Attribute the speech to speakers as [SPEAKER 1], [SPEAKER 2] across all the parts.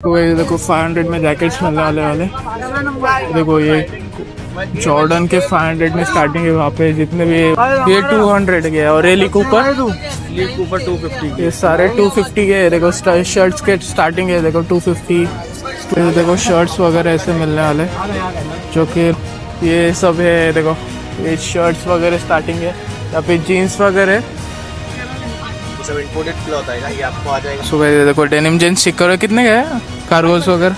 [SPEAKER 1] तो ये देखो 500 में जैकेट्स मिलने वाले देखो ये जॉर्डन के 500 में स्टार्टिंग है। वहाँ पे जितने भी ये 200 के और ये ली कूपर 250 ये सारे 250 के। देखो शर्ट्स के स्टार्टिंग है देखो 250। तो देखो शर्ट्स वगैरह ऐसे मिलने वाले जो कि ये सब है। देखो ये शर्ट्स वगैरह स्टार्टिंग है। यहाँ पे जीन्स वगैरह
[SPEAKER 2] सब इंपोर्टेड क्लॉथ आएगा, ये आपको आ जाएगा।
[SPEAKER 1] सुबह देखो डेनिम जींस स्टिकर कितने का है? कार्गोस वगैरह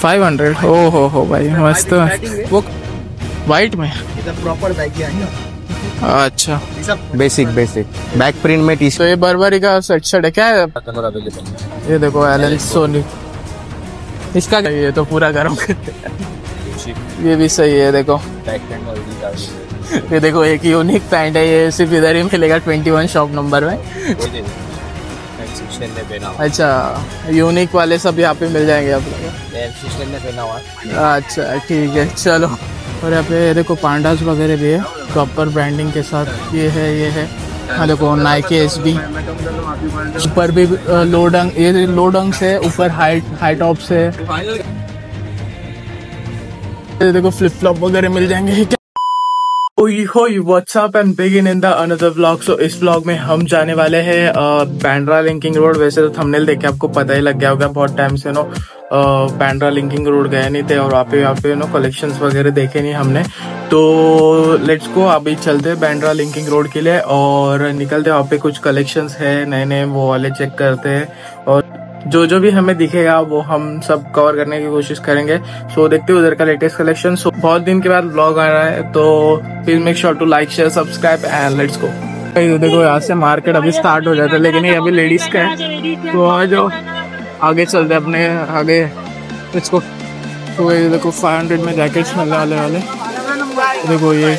[SPEAKER 1] 500। ओ हो भाई मस्त। वो वाइट में
[SPEAKER 2] प्रॉपर बैग आएगा।
[SPEAKER 1] अच्छा
[SPEAKER 2] बेसिक बैक प्रिंट में टी
[SPEAKER 1] तो ये बर्बरी का शर्ट है क्या है? ये देखो एलन सोनी इसका ये तो पूरा गरम ये भी सही है। देखो ये देखो एक यूनिक पैंट है, ये सिर्फ इधर ही मिलेगा 21 शॉप नंबर में। अच्छा यूनिक वाले सब यहाँ पे मिल जाएंगे आप लोग। अच्छा ठीक है चलो। और यहाँ पे देखो पांडास वगैरह भी है प्रॉपर ब्रांडिंग के साथ। ये है हाँ देखो नाइकी एसबी ऊपर भी लोडंग, ये लोडंग से ऊपर हाई टॉप से देखो फ्लिप फ्लॉप वगैरह मिल जाएंगे। होई what's up and begin in the another vlog. So इस व्लॉग में हम जाने वाले हैं बांद्रा लिंकिंग रोड। वैसे तो थंबनेल देख के आपको पता ही लग गया होगा, बहुत टाइम से बांद्रा लिंकिंग रोड गए नहीं थे और वहाँ पे कलेक्शंस वगैरह देखे नहीं हमने। तो लेट्स गो अभी चलते हैं बांद्रा लिंकिंग रोड के लिए और निकलते हैं। वहाँ पे कुछ कलेक्शंस है नए वो वाले चेक करते हैं और जो भी हमें दिखेगा वो हम सब कवर करने की कोशिश करेंगे। सो देखते हैं उधर का लेटेस्ट कलेक्शन। सो बहुत दिन के बाद व्लॉग आ रहा है तो please make sure to like share subscribe and let's go. देखो यहाँ से मार्केट अभी स्टार्ट हो जाता है लेकिन ये अभी लेडीज का है तो आ जाओ आगे चलते अपने आगे लेट्स गो। तो ये देखो 500 में जैकेट्स मिलने वाले देखो ये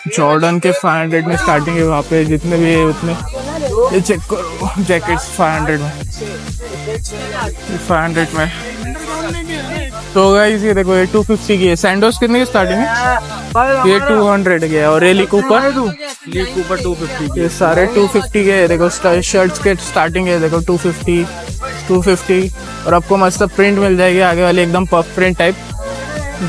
[SPEAKER 1] जॉर्डन के 500 में स्टार्टिंग है। वहाँ पे जितने भी है उतने ये चेक करो जैकेट्स 500 में। तो गाइस ये देखो ये 250 की है। सैंडोस कितने की स्टार्टिंग है? ये 200 की है और ये ली कूपर 250 ये सारे 250 के है। देखो शर्ट्स के स्टार्टिंग है देखो 250 और आपको मस्त प्रिंट मिल जाएगी आगे वाली एकदम पफ प्रिंट टाइप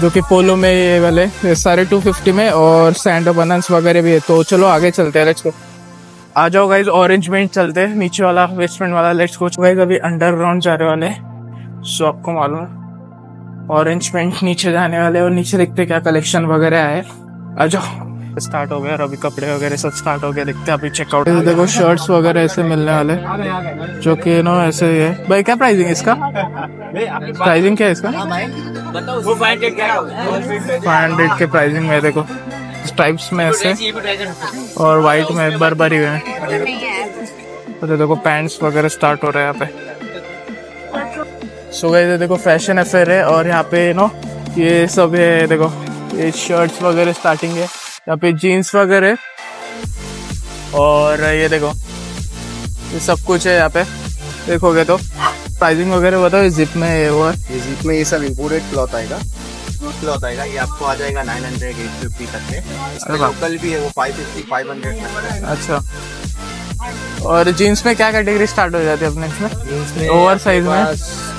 [SPEAKER 1] जो कि पोलो में ये वाले ये सारे 250 में और सैंडो बनान्स वगैरह भी है। तो चलो आगे चलते हैं लेट्स गो। आ जाओ गाइज ऑरेंज पेंट चलते हैं नीचे वाला वेस्ट पेंट वाला लेट्स गो। गाइज अभी अंडरग्राउंड जा रहे वाले सो आपको मालूम है ऑरेंज पेंट नीचे जाने वाले और नीचे देखते क्या कलेक्शन वगैरह है। आ जाओ स्टार्ट हो गया और अभी कपड़े वगैरह सब स्टार्ट हो गया। देखते हैं अभी चेकआउट। देखो शर्ट्स वगैरह ऐसे मिलने वाले जो कि ऐसे ही है। भाई क्या प्राइसिंग है इसका? प्राइसिंग क्या है इसका? 500 के प्राइसिंग में देखो स्ट्राइप्स में ऐसे और वाइट में बर्बरी में। तो देखो पैंट्स वगैरह स्टार्ट हो रहा है यहाँ पे। सो गाइस देखो फैशन अफेयर है और यहाँ पे ये सब है। देखो ये शर्ट्स वगैरह स्टार्टिंग है। यहाँ पे जीन्स वगैरह और ये देखो ये सब कुछ है यहाँ पे देखोगे तो। प्राइसिंग वगैरह बताओ। जिप में ये वो है,
[SPEAKER 2] ये जिप में ये सब इंपोर्टेड क्लॉथ आएगा। ये आपको आ जाएगा 900 850 तक है। इसमें लोकल भी है वो 550 500 तक।
[SPEAKER 1] अच्छा और जीन्स में क्या कैटेगरी स्टार्ट हो जाती है अपने इसमें?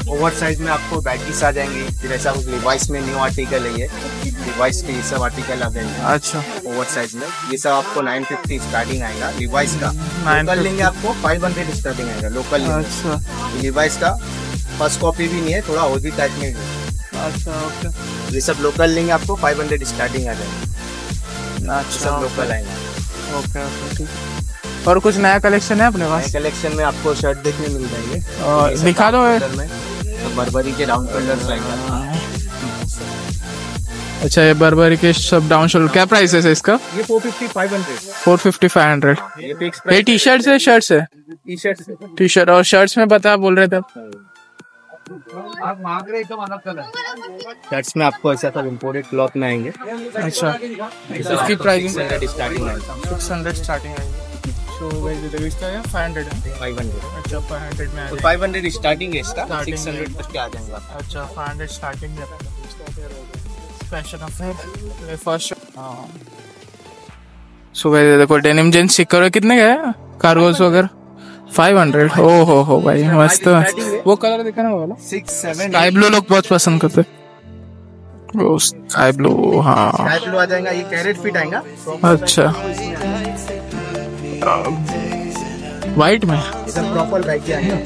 [SPEAKER 1] ओवर साइज में
[SPEAKER 2] आपको बैगीज आ जाएंगे। फिर ऐसा लिवाइस में न्यू आर्टिकल है ये लिवाइस के सब आर्टिकल आ जाएंगे।
[SPEAKER 1] अच्छा
[SPEAKER 2] ओवर साइज में ये सब आपको 950 स्टार्टिंग आएगा लिवाइस का। लोकल लेंगे आपको 500 स्टार्टिंग आएगा लोकल।
[SPEAKER 1] अच्छा
[SPEAKER 2] लिवाइस का फर्स्ट कॉपी भी नहीं है, थोड़ा ओजी टाइप में।
[SPEAKER 1] अच्छा ओके
[SPEAKER 2] ये सब लोकल लेंगे आपको 500 स्टार्टिंग आ जाएगा।
[SPEAKER 1] अच्छा
[SPEAKER 2] सब लोकल आएगा।
[SPEAKER 1] ओके और कुछ नया कलेक्शन है अपने पास?
[SPEAKER 2] कलेक्शन में आपको शर्ट देखने मिल जाएंगे
[SPEAKER 1] और दिखा दो
[SPEAKER 2] बर्बरी के डाउन शोल्डर आएगा।
[SPEAKER 1] अच्छा ये बर्बरी के सब डाउन शोल्डर क्या प्राइस है इसका?
[SPEAKER 2] ये 450
[SPEAKER 1] 500 ये टी शर्ट है शर्ट्स है टी शर्ट और शर्ट्स में बता बोल रहे थे
[SPEAKER 2] आप मांग रहे तो शर्ट्स में आपको ऐसा सब इम्पोर्टेड क्लॉथ में आएंगे।
[SPEAKER 1] अच्छा इसकी प्राइसिंग
[SPEAKER 2] 600 स्टार्टिंग आएगा।
[SPEAKER 1] 600 स्टार्टिंग आएगी। तो गाइस इसका है 500 अच्छा 500 में
[SPEAKER 2] 500 स्टार्टिंग है इसका 600 तक के आ जाएगा।
[SPEAKER 1] अच्छा 500 स्टार्टिंग है fashion affair first. So guys देखो डेनिम जींस स्टिकर कितने का है? कार्गोस वगैरह 500। ओ हो भाई मस्त। वो कलर देखा ना वाला
[SPEAKER 2] 6 7
[SPEAKER 1] स्काई ब्लू लोग बहुत पसंद करते। वो स्काई ब्लू, हाँ
[SPEAKER 2] स्काई ब्लू आ जाएगा। ये कैरेट फिट आएगा।
[SPEAKER 1] अच्छा वाइट में
[SPEAKER 2] ये सब प्रॉपर बैग आएगा।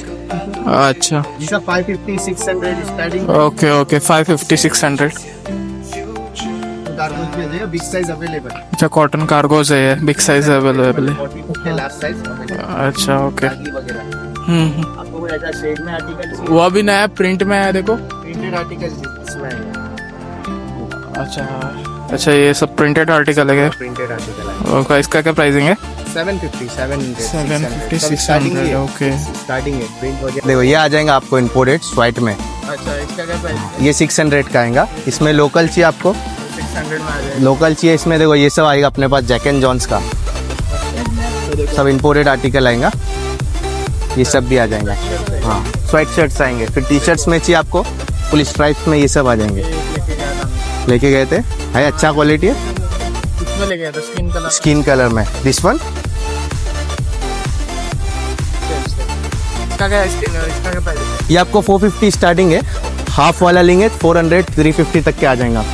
[SPEAKER 1] अच्छा
[SPEAKER 2] ये सब 550 600 स्टार्टिंग।
[SPEAKER 1] ओके 550 600।
[SPEAKER 2] कार्गोस भी आ जाएगा, बिग साइज अवेलेबल।
[SPEAKER 1] अच्छा कॉटन कार्गोज है, बिग साइज अवेलेबल है।
[SPEAKER 2] 42 के लास्ट साइज अवेलेबल।
[SPEAKER 1] अच्छा ओके।
[SPEAKER 2] वगैरह आपको कोई ऐसा शेड में आर्टिकल
[SPEAKER 1] वो अभी नया प्रिंट में है, देखो
[SPEAKER 2] प्रिंटेड आर्टिकल इसमें आएगा।
[SPEAKER 1] अच्छा ये सब प्रिंटेड आर्टिकल है।
[SPEAKER 2] प्रिंटेड आर्टिकल है।
[SPEAKER 1] ओके इसका क्या प्राइसिंग है?
[SPEAKER 2] 750
[SPEAKER 1] 750 600। ओके
[SPEAKER 2] स्टार्टिंग है प्रिंट वगैरह। देखो ये आ जाएगा आपको इंपोर्टेड व्हाइट में।
[SPEAKER 1] अच्छा इसका क्या प्राइस?
[SPEAKER 2] ये 600 का आएगा। इसमें लोकल चाहिए आपको
[SPEAKER 1] 600 में आ जाएगा।
[SPEAKER 2] लोकल चाहिए इसमें देखो ये सब आएगा अपने पास। जैक एंड जॉन्स का सब इंपोर्टेड आर्टिकल आएगा। ये सब भी आ जाएंगे। हाँ स्वेट शर्ट्स आएंगे। फिर टी शर्ट्स में चाहिए आपको फुल स्ट्राइप्स में, ये सब आ जाएंगे। लेके गए थे है, अच्छा क्वालिटी है।
[SPEAKER 1] इसमें ले गया था
[SPEAKER 2] स्किन कलर में। दिस वन
[SPEAKER 1] इसका क्या प्राइस?
[SPEAKER 2] ये आपको 450 स्टार्टिंग है। हाफ वाला लेंगे 400 350 तक के आ जाएगा।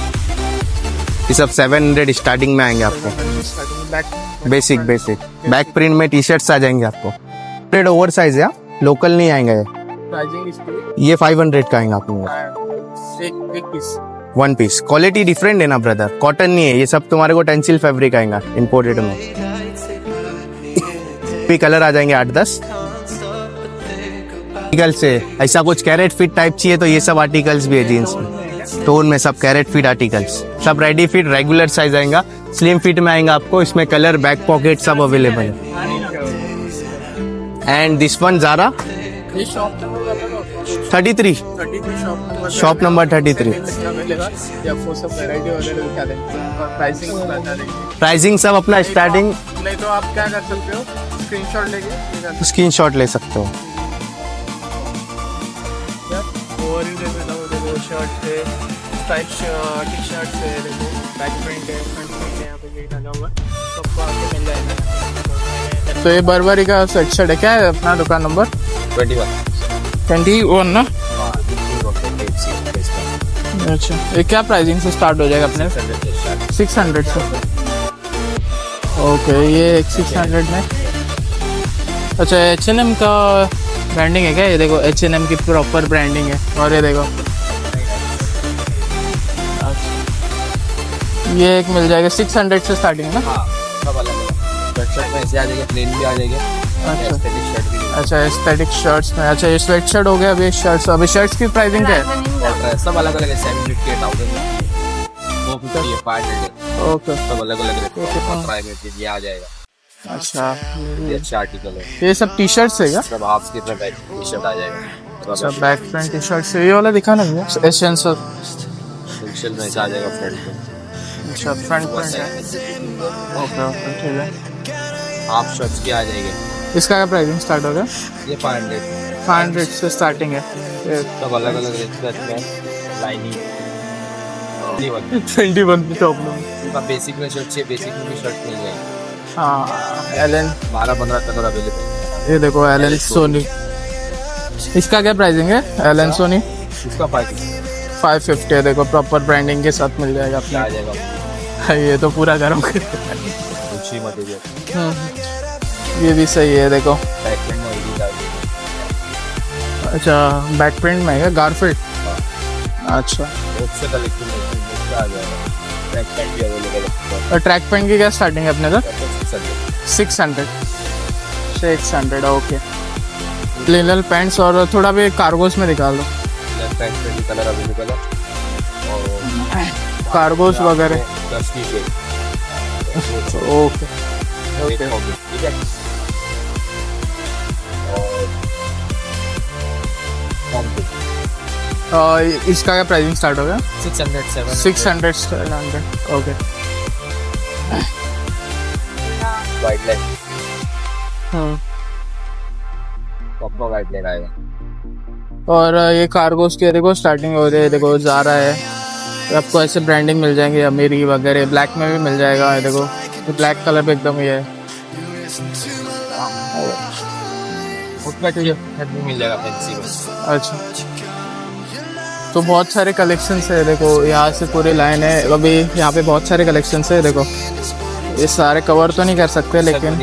[SPEAKER 2] ये सब 700 स्टार्टिंग में आएंगे आपको। बेसिक बैक प्रिंट में टी शर्ट्स आ जाएंगे आपको। प्रिंट ओवर साइज है, लोकल नहीं आएंगे। ये 500 का आएगा आपको।
[SPEAKER 1] एक पीस
[SPEAKER 2] 1 पीस। क्वालिटी डिफरेंट है ना ब्रदर, कॉटन नहीं है ये सब। तुम्हारे को टेंसिल फैब्रिक आएगा इंपोर्टेड में। भी कलर आ जाएंगे 8-10 आर्टिकल से। ऐसा कुछ कैरेट फिट टाइप चाहिए तो ये सब आर्टिकल्स भी है जीन्स में। टोन में सब कैरेट फिट आर्टिकल्स, सब रेडी फिट रेगुलर साइज आएगा। स्लिम फिट में आएगा आपको। इसमें कलर बैक पॉकेट सब अवेलेबल है। And this one Zara 33 shop number 33। Pricing सब अपना स्टार्टिंग।
[SPEAKER 1] नहीं तो आप क्या कर सकते हो,
[SPEAKER 2] स्क्रीनशॉट ले सकते हो।
[SPEAKER 1] और देखो शर्ट है, स्ट्राइप टी शर्ट है, देखो बैक प्रिंट है, फ्रंट प्रिंट है, यहाँ पे ये डाला हुआ है, सबको आपको मिल जाएगा। तो ये बर्बरी का सेट शर्ट है। क्या है अपना दुकान नंबर? 21 ना। अच्छा ये क्या प्राइसिंग से स्टार्ट हो जाएगा अपने? 600 से। ओके ये 600 में। अच्छा H&M का ब्रांडिंग है क्या? ये देखो H&M की प्रॉपर ब्रांडिंग है। और ये देखो ये एक मिल जाएगा 600 से स्टार्टिंग है ना।
[SPEAKER 2] सब अलग ऐसे आ जाएगा, प्लेन भी आ जाएगा।
[SPEAKER 1] अच्छा एस्थेटिक शर्ट्स में। अच्छा ये स्वेट शर्ट हो गया। अभी शर्ट्स, अभी शर्ट्स की प्राइसिंग क्या है?
[SPEAKER 2] सब अलग अलग है। 750 1000 450 है 500।
[SPEAKER 1] ओके
[SPEAKER 2] सब अलग अलग है। ये आ जाएगा।
[SPEAKER 1] अच्छा
[SPEAKER 2] ये अच्छा आर्टिकल है।
[SPEAKER 1] ये सब टी शर्ट्स है क्या?
[SPEAKER 2] सब हाफ स्लीव में टी शर्ट आ जाएगा।
[SPEAKER 1] अच्छा बैक फ्रंट टी शर्ट से। ये वाला दिखा ना भैया एसेंशियल
[SPEAKER 2] में ऐसा आ जाएगा फ्रंट पे।
[SPEAKER 1] अच्छा फ्रंट प्रिंट है। ओके ठीक है।
[SPEAKER 2] हाफ शर्ट्स की आ जाएगी।
[SPEAKER 1] इसका क्या प्राइसिंग स्टार्ट होगा?
[SPEAKER 2] ये
[SPEAKER 1] 500 से स्टार्टिंग है।
[SPEAKER 2] सब अलग अलग रेट में लाइनिंग
[SPEAKER 1] 21 टॉप में।
[SPEAKER 2] उनका बेसिक में शर्ट चाहिए, बेसिक में भी शर्ट मिल जाएगी।
[SPEAKER 1] हाँ एलन
[SPEAKER 2] 12-15 कलर अवेलेबल।
[SPEAKER 1] ये देखो एलन सोनी। इसका क्या प्राइसिंग है एलन सोनी?
[SPEAKER 2] इसका
[SPEAKER 1] 550 है। देखो प्रॉपर ब्रांडिंग के साथ मिल जाएगा अपने।
[SPEAKER 2] आ जाएगा।
[SPEAKER 1] ये तो पूरा गरम कर।
[SPEAKER 2] अच्छी मटेरियल।
[SPEAKER 1] ये भी सही है। देखो
[SPEAKER 2] बैक प्रिंट में।
[SPEAKER 1] अच्छा बैक प्रिंट में है गारफिट। अच्छा
[SPEAKER 2] उससे कलेक्शन आ जाएगा। ट्रैक पैंट भी अवेलेबल है।
[SPEAKER 1] और ट्रैक पैंट की क्या स्टार्टिंग है अपने तो? 600। ओके लिनन पैंट्स और थोड़ा भी कार्गोस में दिखा लो।
[SPEAKER 2] पैंट पे कलर अवेलेबल है और
[SPEAKER 1] कार्गोस वगैरह।
[SPEAKER 2] 10 की शेड।
[SPEAKER 1] ओके
[SPEAKER 2] ठीक है।
[SPEAKER 1] और इसका क्या प्राइसिंग स्टार्ट होगा?
[SPEAKER 2] 600
[SPEAKER 1] 700। Okay
[SPEAKER 2] white line. Proper white line आएगा।
[SPEAKER 1] और ये कार्गोस के देखो स्टार्टिंग हो रही है। देखो ज़ारा है। आपको ऐसे ब्रांडिंग मिल जाएंगे अमेरी वगैरह। ब्लैक में भी मिल जाएगा। ये देखो ब्लैक कलर पे एकदम ये है।
[SPEAKER 2] मिल जाएगा फैंसी में।
[SPEAKER 1] अच्छा, तो बहुत सारे कलेक्शंस है, देखो यहाँ से पूरी लाइन है। अभी यहाँ पे बहुत सारे कलेक्शंस है, देखो ये सारे कवर तो नहीं कर सकते, लेकिन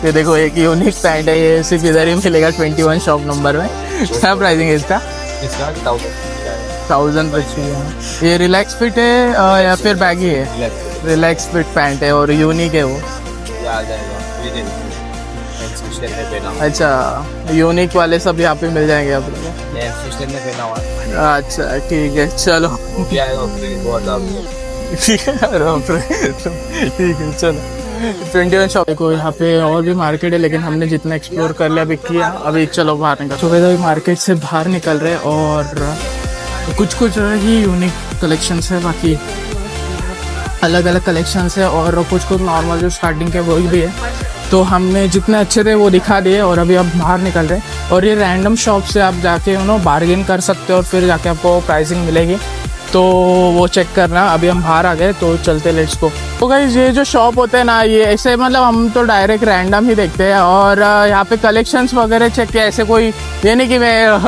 [SPEAKER 1] ये देखो एक यूनिक पैंट है, ये सिर्फ इधर ही मिलेगा 21 शॉप नंबर में। क्या प्राइसिंग है इसका? 1000 रुपये। ये रिलैक्स फिट है या फिर बैगी है? रिलैक्स फिट पैंट है और यूनिक है वो। अच्छा, यूनिक वाले सब यहाँ पे मिल जाएंगे आप लोगों को। अच्छा ठीक है, चलो ठीक है चलो। 21 शॉप देखो, यहाँ पे और भी मार्केट है, लेकिन हमने जितना एक्सप्लोर कर लिया अभी किया। अभी चलो बाहर निकल। सुबह अभी मार्केट से बाहर निकल रहे और कुछ ही यूनिक कलेक्शंस है, बाकी अलग अलग कलेक्शंस है और कुछ नॉर्मल जो स्टार्टिंग के वही भी है। तो हमने जितने अच्छे थे वो दिखा दिए और अभी अब बाहर निकल रहे हैं। और ये रैंडम शॉप से आप जाके बार्गेन कर सकते हो और फिर जाके आपको प्राइसिंग मिलेगी, तो वो चेक करना। अभी हम बाहर आ गए तो चलते लेट्स गो। तो गाइस ये जो शॉप होते हैं ना, ये ऐसे मतलब हम तो डायरेक्ट रैंडम ही देखते हैं और यहाँ पे कलेक्शंस वगैरह चेक किया। ऐसे कोई ये नहीं कि मैं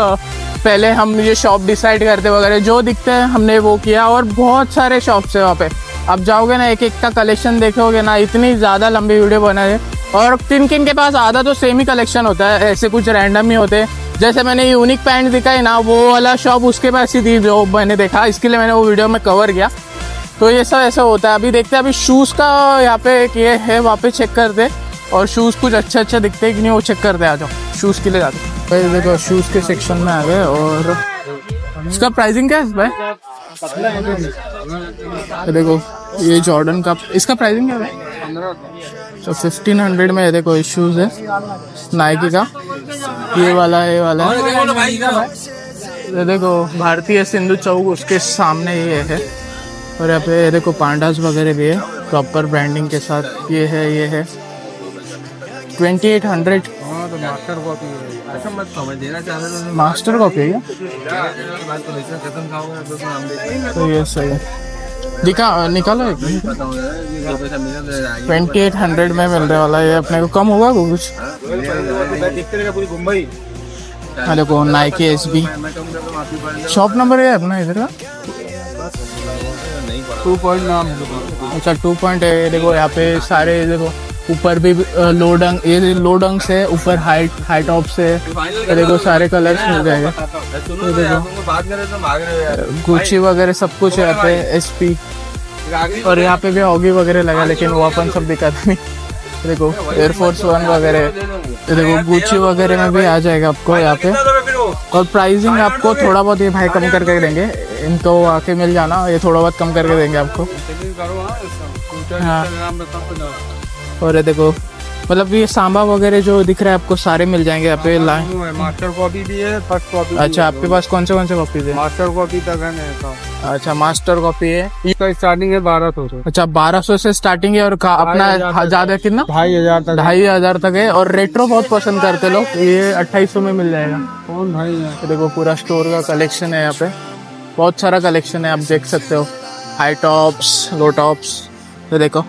[SPEAKER 1] पहले हम ये शॉप डिसाइड करते वगैरह, जो दिखते हैं हमने वो किया। और बहुत सारे शॉप्स है वहाँ पे, आप जाओगे ना एक एक का कलेक्शन देखोगे ना, इतनी ज़्यादा लंबी वीडियो बना है। और किन के पास आधा तो सेम ही कलेक्शन होता है, ऐसे कुछ रैंडम ही होते हैं। जैसे मैंने यूनिक पैंट दिखाई ना, वो वाला शॉप उसके पास ही थी जो मैंने देखा, इसके लिए मैंने वो वीडियो में कवर किया। तो ये सब ऐसा होता है। अभी देखते हैं, अभी शूज़ का यहाँ पे एक ये है, वहाँ पे चेक करते और शूज़ कुछ अच्छा दिखते हैं कि नहीं वो चेक करते। आ जाओ, शूज़ के लिए जाते भाई। देखो शूज़ के सेक्शन में आ गए और इसका प्राइसिंग क्या है भाई? देखो ये जॉर्डन का, इसका प्राइसिंग क्या है? तो 1500 में ये देखो शूज़ है नाइकी का, ये वाला ये देखो भारतीय सिंधु चौक उसके सामने ये है। और यहाँ पे देखो पांडास वगैरह भी है प्रॉपर ब्रांडिंग के साथ। ये है 2800। मास्टर कॉपी है क्या? तो ये सही है, निकालो एक। 2800 में मिल रहा वाला ये अपने को कम होगा कुछ? देखो नाइकी एसबी शॉप नंबर है अपना इधर का 2 पॉइंट नाम है। अच्छा 2 पॉइंट है। देखो यहाँ पे सारे देखो ऊपर भी लोडंग, ये लोडंग से ऊपर हाई टॉप से देखो सारे कलर्स मिल जाएंगे। तो देखो गुची वगैरह सब कुछ है यहाँ पे, एसपी। और यहाँ पे भी ऑगी वगैरह लगा, लेकिन वो अपन सब दिखाते नहीं। देखो एयरफोर्स 1 वगैरह, देखो गुची वगैरह में भी आ जाएगा आपको यहाँ पे। और प्राइसिंग आपको थोड़ा बहुत ये भाई कम करके देंगे, इनको आके मिल जाना, ये थोड़ा बहुत कम करके देंगे आपको। हाँ। और ये देखो मतलब ये सांबा वगैरह जो दिख रहा है आपको सारे मिल जाएंगे यहाँ पे।
[SPEAKER 3] मास्टर कॉपी भी है, फर्स्ट कॉपी।
[SPEAKER 1] अच्छा आपके पास कौन से कॉपीज है?
[SPEAKER 3] मास्टर कॉपी तक है।
[SPEAKER 1] अच्छा मास्टर कॉपी है,
[SPEAKER 3] इसका स्टार्टिंग है 1200 से।
[SPEAKER 1] अच्छा 1200 से स्टार्टिंग है। और अपना ज्यादा कितना? 2500 तक है। और रेट्रो बहुत पसंद करते लोग, ये 2800 में मिल जाएगा।
[SPEAKER 3] कौन भाई है?
[SPEAKER 1] देखो पूरा स्टोर का कलेक्शन है यहाँ पे, बहुत सारा कलेक्शन है, आप देख सकते हो। हाई टॉप्स, लो टॉप्स, तो देखो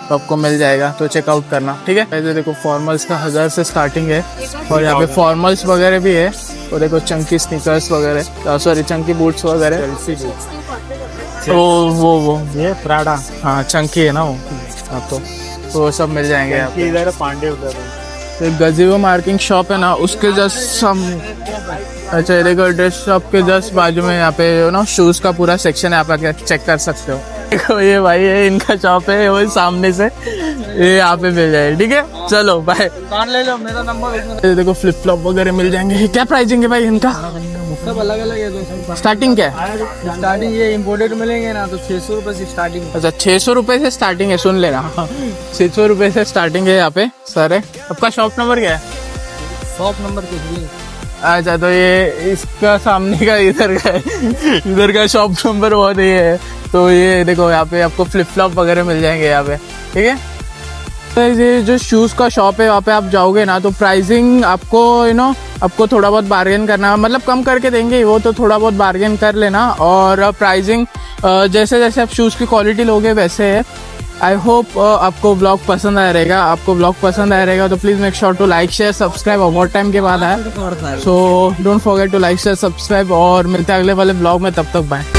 [SPEAKER 1] तो आपको मिल जाएगा, तो चेकआउट करना ठीक है। ऐसे देखो फॉर्मल्स का 1000 से स्टार्टिंग है और यहाँ पे फॉर्मल्स वगैरह भी है। और देखो चंकी स्नीकर्स वगैरह, सॉरी चंकी बूट्स वगैरह। वो
[SPEAKER 3] ये प्राडा,
[SPEAKER 1] हाँ चंकी है ना वो। हाँ तो वो सब मिल जाएंगे यहाँ पे।
[SPEAKER 3] इधर पांडे उधर
[SPEAKER 1] तो गजीबो मार्किंग शॉप है ना, उसके जस्ट हम। अच्छा ये देखो ड्रेस शॉप के जस्ट बाजू में यहाँ पे शूज का पूरा सेक्शन है, आप आके चेक कर सकते हो। देखो ये भाई है, इनका शॉप है वो सामने से, ये यहाँ पे मिल जाए ठीक है। चलो बाय,
[SPEAKER 3] ले लो मेरा नंबर।
[SPEAKER 1] देखो फ्लिप फ्लॉप वगैरह मिल जाएंगे। क्या प्राइसिंग है भाई इनका?
[SPEAKER 3] सब अलग अलग है।
[SPEAKER 1] स्टार्टिंग क्या है?
[SPEAKER 3] स्टार्टिंग ये इम्पोर्टेड मिलेंगे ना, तो 600 रुपए से स्टार्टिंग।
[SPEAKER 1] अच्छा 600 रुपए से स्टार्टिंग है, सुन लेना 600 रुपए से स्टार्टिंग है यहाँ पे सारे। आपका शॉप नंबर क्या है?
[SPEAKER 3] शॉप नंबर कुछ भी।
[SPEAKER 1] अच्छा तो ये इसका सामने का इधर का शॉप नंबर बहुत ये है। तो ये देखो यहाँ पे आपको फ्लिप फ्लॉप वगैरह मिल जाएंगे यहाँ पे ठीक है। तो ये जो शूज़ का शॉप है वहाँ पे आप जाओगे ना, तो प्राइसिंग आपको आपको थोड़ा बहुत बार्गेन करना, मतलब कम करके देंगे वो, तो थोड़ा बहुत बार्गेन कर लेना। और प्राइसिंग जैसे जैसे आप शूज़ की क्वालिटी लोगे वैसे है। आई होप आपको ब्लॉग पसंद आया रहेगा। आपको ब्लॉग पसंद आया रहेगा तो please make sure to like share subscribe. और बहुत टाइम के बाद आया, so don't forget to like share subscribe. और मिलते हैं अगले वाले ब्लॉग में, तब तक बाय।